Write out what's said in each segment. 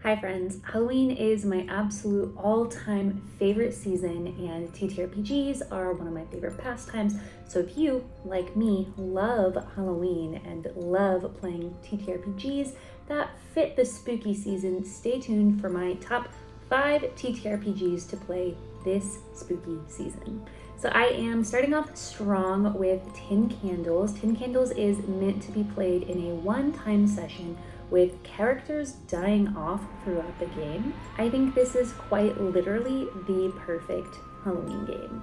Hi friends, Halloween is my absolute all-time favorite season and TTRPGs are one of my favorite pastimes. So if you, like me, love Halloween and love playing TTRPGs that fit the spooky season, stay tuned for my top 5 TTRPGs to play this spooky season. So I am starting off strong with Tin Candles. Tin Candles is meant to be played in a one-time session with characters dying off throughout the game. I think this is quite literally the perfect Halloween game.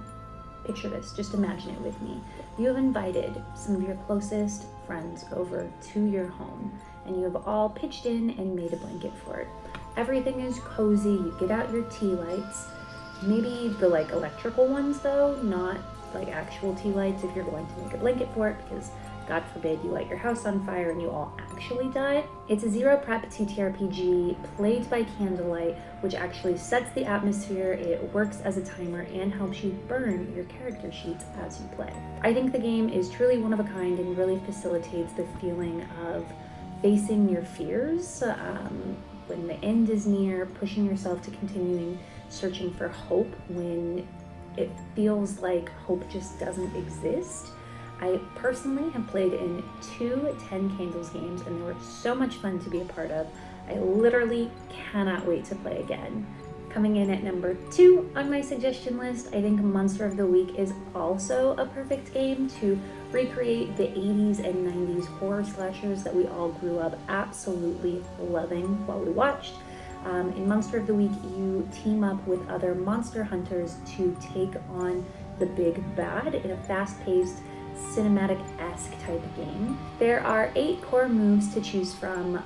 Picture this, just imagine it with me. You have invited some of your closest friends over to your home, and you have all pitched in and made a blanket for it. Everything is cozy, you get out your tea lights, maybe the electrical ones though, not actual tea lights if you're going to make a blanket for it, because God forbid you light your house on fire and you all actually die. It's a zero prep TTRPG played by candlelight, which actually sets the atmosphere, it works as a timer, and helps you burn your character sheets as you play. I think the game is truly one of a kind and really facilitates the feeling of facing your fears when the end is near, pushing yourself to continuing searching for hope when it feels like hope just doesn't exist. I personally have played in 2 10 Candles games and they were so much fun to be a part of. I literally cannot wait to play again. Coming in at number 2 on my suggestion list, I think Monster of the Week is also a perfect game to recreate the 80s and 90s horror slashers that we all grew up absolutely loving while we watched. In Monster of the Week, you team up with other monster hunters to take on the big bad in a fast-paced, cinematic-esque type game. There are 8 core moves to choose from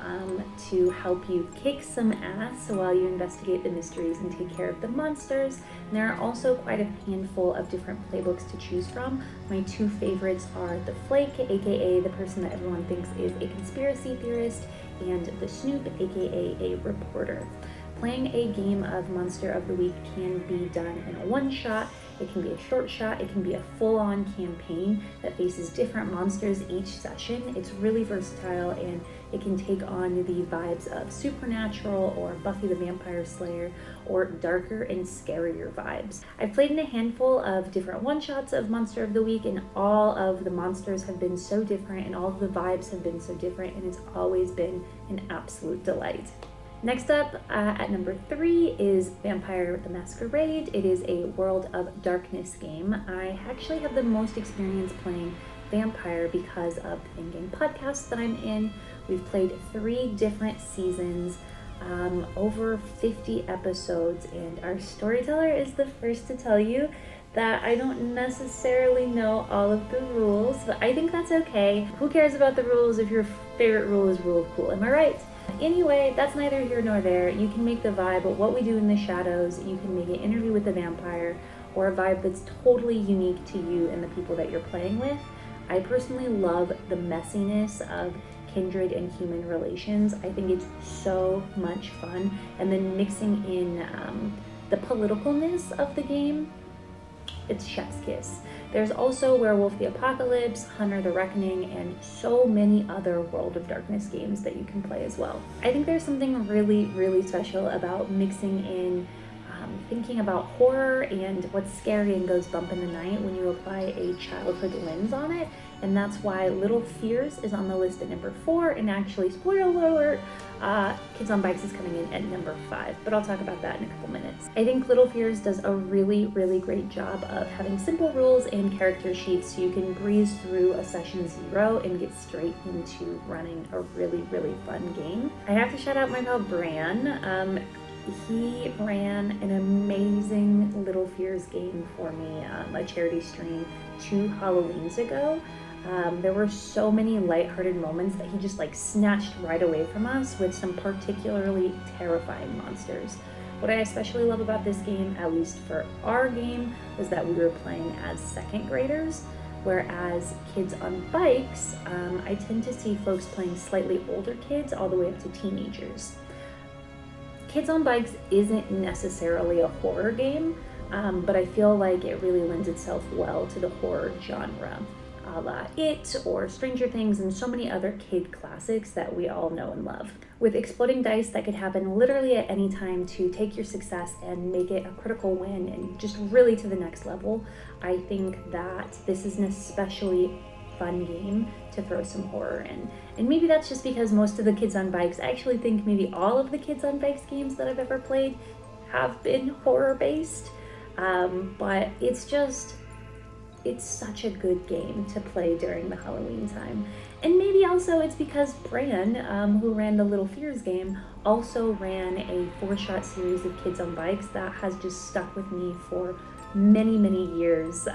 to help you kick some ass while you investigate the mysteries and take care of the monsters. And there are also quite a handful of different playbooks to choose from. My 2 favorites are the Flake, aka the person that everyone thinks is a conspiracy theorist, and the Snoop, aka a reporter. Playing a game of Monster of the Week can be done in a one-shot, it can be a short shot, it can be a full-on campaign that faces different monsters each session. It's really versatile and it can take on the vibes of Supernatural or Buffy the Vampire Slayer or darker and scarier vibes. I've played in a handful of different one-shots of Monster of the Week and all of the monsters have been so different and all of the vibes have been so different and it's always been an absolute delight. Next up, at number 3 is Vampire the Masquerade. It is a World of Darkness game. I actually have the most experience playing Vampire because of the in-game podcast that I'm in. We've played 3 different seasons, over 50 episodes, and our storyteller is the first to tell you that I don't necessarily know all of the rules, but I think that's okay. Who cares about the rules if your favorite rule is rule of cool, am I right? Anyway, that's neither here nor there. You can make the vibe What We Do in the Shadows, you can make an interview with the vampire, or a vibe that's totally unique to you and the people that you're playing with. I personally love the messiness of kindred and human relations. I think it's so much fun. And then mixing in the politicalness of the game, it's chef's kiss. There's also Werewolf the Apocalypse, Hunter the Reckoning, and so many other World of Darkness games that you can play as well. I think there's something really, really special about mixing in thinking about horror and what's scary and goes bump in the night when you apply a childhood lens on it. And that's why Little Fears is on the list at number 4, and actually, spoiler alert, Kids on Bikes is coming in at number 5, but I'll talk about that in a couple minutes. I think Little Fears does a really, really great job of having simple rules and character sheets so you can breeze through a session 0 and get straight into running a really, really fun game. I have to shout out my pal Bran. He ran an amazing Little Fears game for me, a charity stream 2 Halloweens ago. There were so many lighthearted moments that he just snatched right away from us with some particularly terrifying monsters. What I especially love about this game, at least for our game, was that we were playing as 2nd graders, whereas Kids on Bikes, I tend to see folks playing slightly older kids all the way up to teenagers. Kids on Bikes isn't necessarily a horror game, but I feel like it really lends itself well to the horror genre. a la It or Stranger Things and so many other kid classics that we all know and love. With exploding dice that could happen literally at any time to take your success and make it a critical win and just really to the next level, I think that this is an especially fun game to throw some horror in. And maybe that's just because most of the Kids on Bikes, I actually think maybe all of the Kids on Bikes games that I've ever played have been horror based. But it's such a good game to play during the Halloween time. And maybe also it's because Bran, who ran the Little Fears game, also ran a 4-shot series of Kids on Bikes that has just stuck with me for many, many years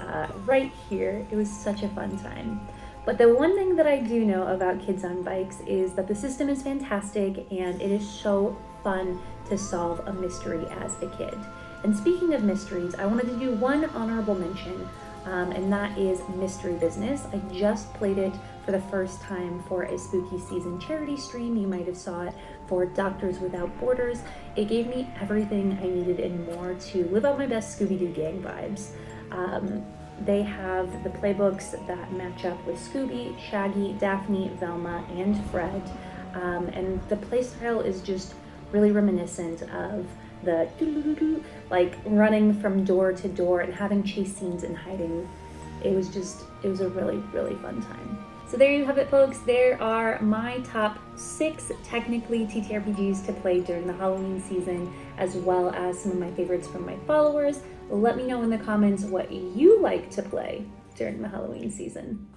right here. It was such a fun time. But the one thing that I do know about Kids on Bikes is that the system is fantastic and it is so fun to solve a mystery as a kid. And speaking of mysteries, I wanted to do one honorable mention, and that is Mystery Business. I just played it for the first time for a spooky season charity stream. You might have saw it for Doctors Without Borders. It gave me everything I needed and more to live out my best Scooby-Doo gang vibes. They have the playbooks that match up with Scooby, Shaggy, Daphne, Velma, and Fred. And the playstyle is just really reminiscent of the like running from door to door and having chase scenes and hiding. It was a really, really fun time. So there you have it, folks. There are my top 6 technically TTRPGs to play during the Halloween season, as well as some of my favorites from my followers. Let me know in the comments what you like to play during the Halloween season.